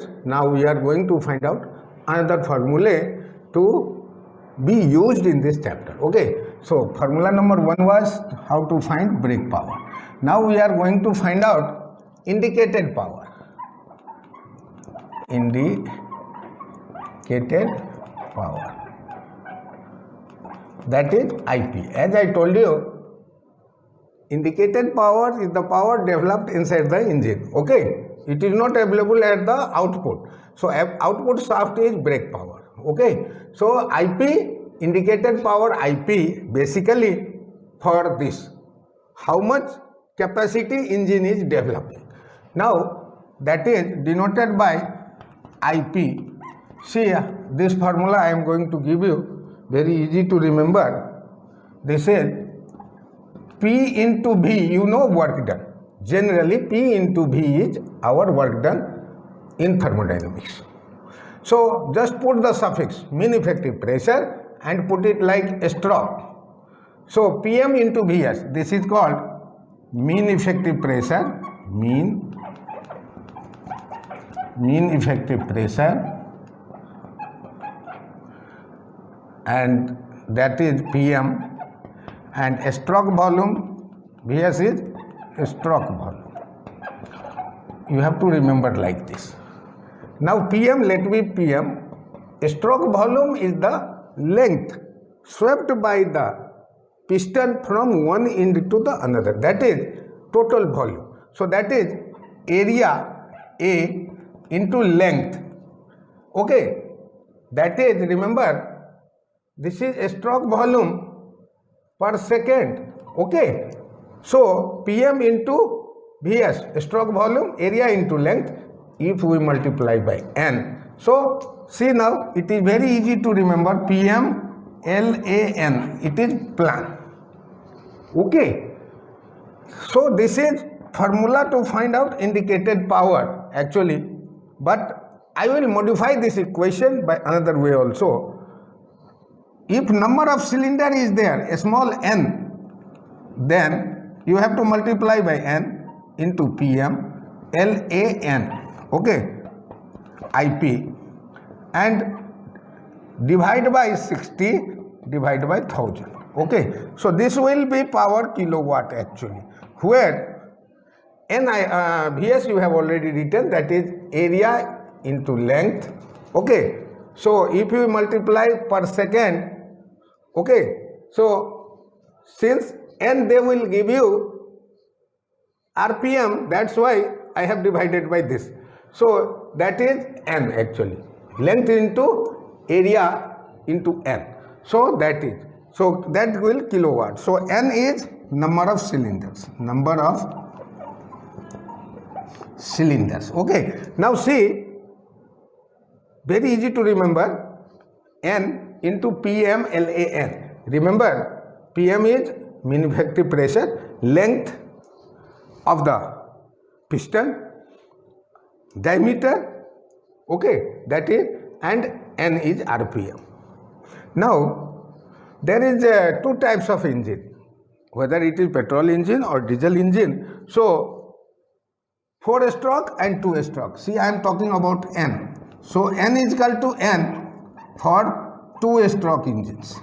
students, now we are going to find out another formulae to be used in this chapter. Okay, so formula number 1 was how to find brake power. Now we are going to find out indicated power. Indicated power, that is IP. As I told you, indicated power is the power developed inside the engine. Okay, it is not available at the output. So output shaft is brake power. Okay, so IP, indicated power IP, basically for this, how much capacity engine is developing. Now that is denoted by IP. See, this formula I am going to give you, very easy to remember. This is P into V, you know, work done. Generally, P into V is our work done in thermodynamics. So, just put the suffix mean effective pressure and put it like a stroke. So, Pm into Vs, this is called mean effective pressure, mean effective pressure, and that is Pm, and stroke volume, Vs is stroke volume. You have to remember like this. Now Pm, let me Pm, stroke volume is the length swept by the piston from one end to the another, that is total volume. So that is area A into length. Okay, that is, remember, this is stroke volume per second. Okay, so Pm into Vs, stroke volume, area into length, if we multiply by N. So see, now it is very easy to remember, Pm LAN, it is plan. Okay, so this is formula to find out indicated power actually, but I will modify this equation by another way also. If number of cylinder is there, a small n, then you have to multiply by n into Pm LAN, okay, IP, and divide by 60, divide by 1000. Okay, so this will be power kilowatt actually, where Vs you have already written, that is area into length. Okay, so if you multiply per second, okay, so since N they will give you RPM, that's why I have divided by this. So that is N actually, length into area into N. So that is, so that will kilowatt. So N is number of cylinders, Okay, now see, very easy to remember, N into Pm LAN. Remember, Pm is mean effective pressure, length of the piston, diameter, okay, that is, and N is RPM. Now there is two types of engine, whether it is petrol engine or diesel engine. So 4-stroke and 2-stroke. See, I am talking about N. So N is equal to N for 2-stroke engines.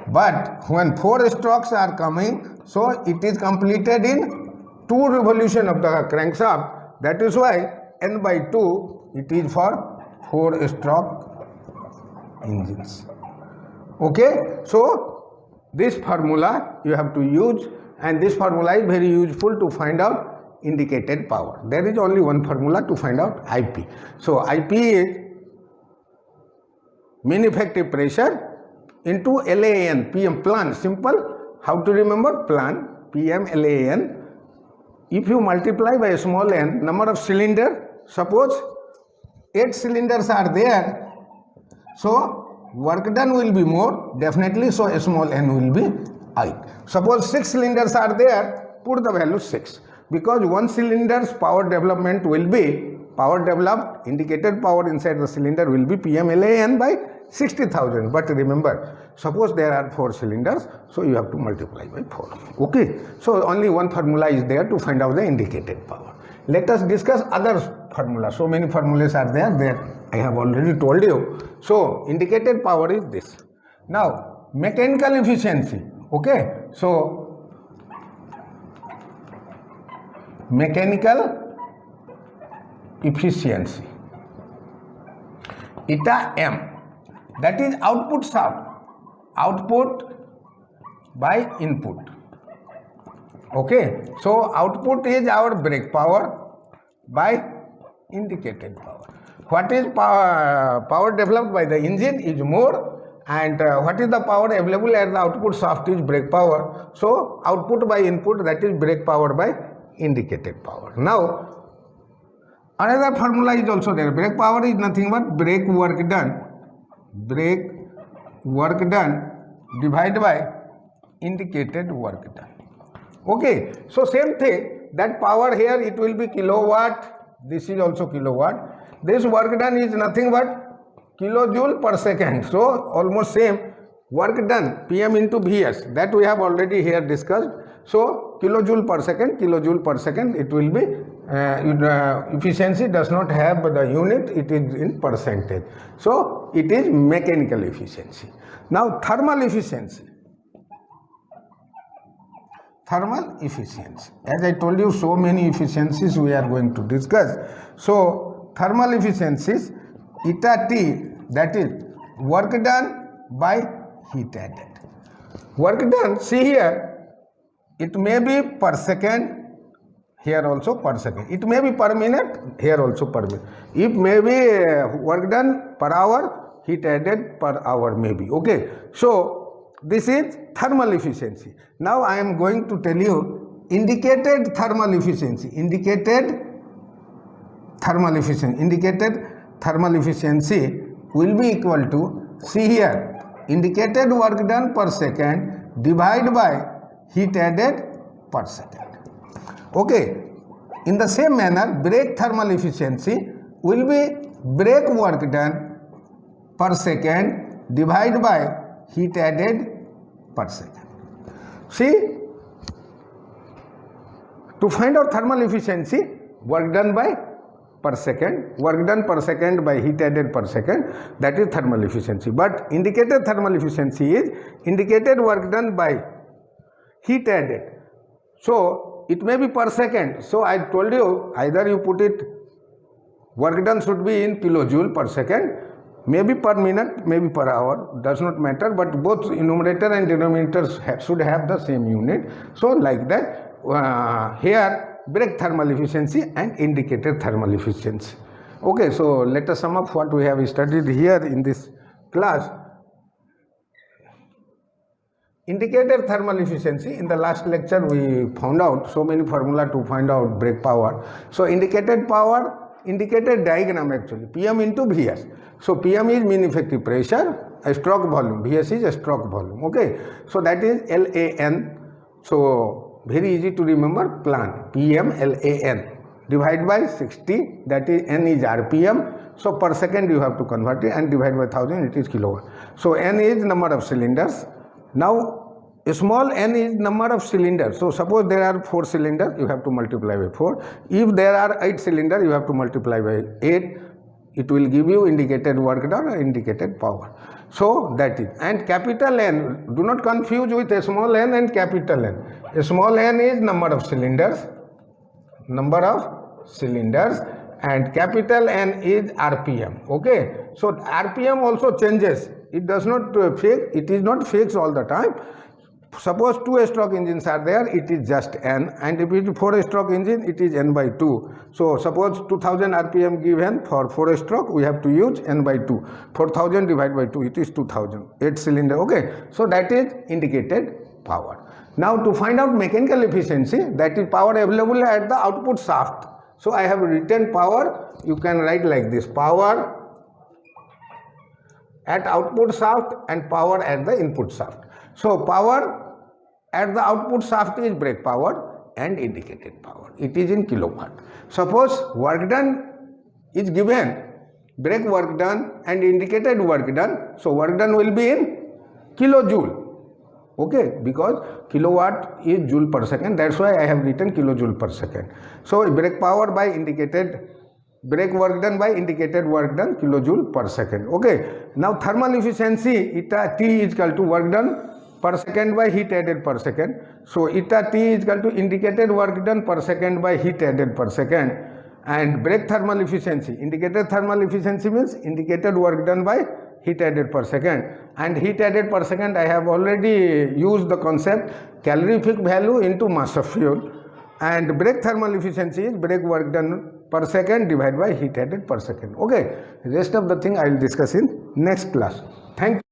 But when 4 strokes are coming, so it is completed in 2 revolution of the crankshaft. That is why N by 2, it is for 4-stroke engines. Okay, so this formula you have to use, and this formula is very useful to find out indicated power. There is only one formula to find out IP. So IP is mean effective pressure into LAN, Pm, plan, simple, how to remember, plan, Pm LAN. If you multiply by a small n, number of cylinder, suppose 8 cylinders are there, so work done will be more, definitely, so a small n will be I. Suppose 6 cylinders are there, put the value 6, because one cylinder's power development will be, power developed, indicated power inside the cylinder will be Pm LAN by 60,000. But remember, suppose there are 4 cylinders, so you have to multiply by 4. Okay, so only one formula is there to find out the indicated power. Let us discuss other formulas. So many formulas are there that I have already told you. So indicated power is this. Now mechanical efficiency. Okay. So mechanical efficiency, eta m, that is output shaft, output by input. Okay, so output is our brake power by indicated power. What is power developed by the engine is more, and what is the power available at the output shaft is brake power. So output by input, that is brake power by indicated power. Now another formula is also there. Brake power is nothing but brake work done divided by indicated work done. Okay, so same thing, that power here it will be kilowatt, this is also kilowatt. This work done is nothing but kilojoule per second. So almost same, work done PM into Vs, that we have already here discussed. So kilojoule per second, it will be efficiency does not have the unit, it is in percentage. So it is mechanical efficiency. Now thermal efficiency. Thermal efficiency. As I told you, so many efficiencies we are going to discuss. So thermal efficiencies, eta T, that is work done by heat added. Work done, see here, it may be per second, here also per second. It may be per minute, here also per minute. It may be work done per hour, heat added per hour maybe. Okay. So this is thermal efficiency. Now I am going to tell you indicated thermal efficiency. Indicated thermal efficiency will be equal to, see here, indicated work done per second divided by heat added per second. Okay. In the same manner, brake thermal efficiency will be brake work done per second divided by heat added per second. See, to find out thermal efficiency, work done by per second, work done per second by heat added per second, that is thermal efficiency. But indicated thermal efficiency is indicated work done by heat added. So it may be per second. So I told you, either you put it, work done should be in kilojoule per second, maybe per minute, maybe per hour, does not matter, but both numerator and denominator should have the same unit. So like that, here brake thermal efficiency and indicated thermal efficiency. Okay, so let us sum up what we have studied here in this class. Indicated thermal efficiency, in the last lecture we found out so many formula to find out brake power. So indicated power, indicated diagram actually, PM into Vs. So PM is mean effective pressure, a stroke volume, Vs is a stroke volume. Okay, so that is LAN. So very easy to remember, plan, PM LAN divided by 60, that is N is RPM. So per second you have to convert it and divide by 1000, it is kilowatt. So N is number of cylinders. Now small n is number of cylinders. So suppose there are 4 cylinders, you have to multiply by 4. If there are 8 cylinders, you have to multiply by 8. It will give you indicated work done or indicated power. So that is, and capital N, do not confuse with a small n and capital N. A small n is number of cylinders, and capital N is RPM. Okay, so RPM also changes. It does not fix, it is not fixed all the time. Suppose 2-stroke engines are there, it is just N, and if it is 4-stroke engine, it is N by 2. So suppose 2000 RPM given for 4-stroke, we have to use N by 2. 4000 divided by 2, it is 2000, 8 cylinder. Okay, so that is indicated power. Now to find out mechanical efficiency, that is power available at the output shaft. So I have written power, you can write like this, power at output shaft and power at the input shaft. So power at the output shaft is brake power and indicated power. It is in kilowatt. Suppose work done is given, brake work done and indicated work done. So work done will be in kilojoule. okay, because kilowatt is joule per second, that's why I have written kilojoule per second. So brake power by indicated, brake work done by indicated work done, kilojoule per second. Okay, now thermal efficiency, eta T is equal to work done per second by heat added per second. So eta T is equal to indicated work done per second by heat added per second. And brake thermal efficiency, indicated thermal efficiency means indicated work done by heat added per second, and heat added per second I have already used the concept calorific value into mass of fuel, and brake thermal efficiency is brake work done per second divided by heat added per second. Okay, rest of the thing I will discuss in next class. Thank you.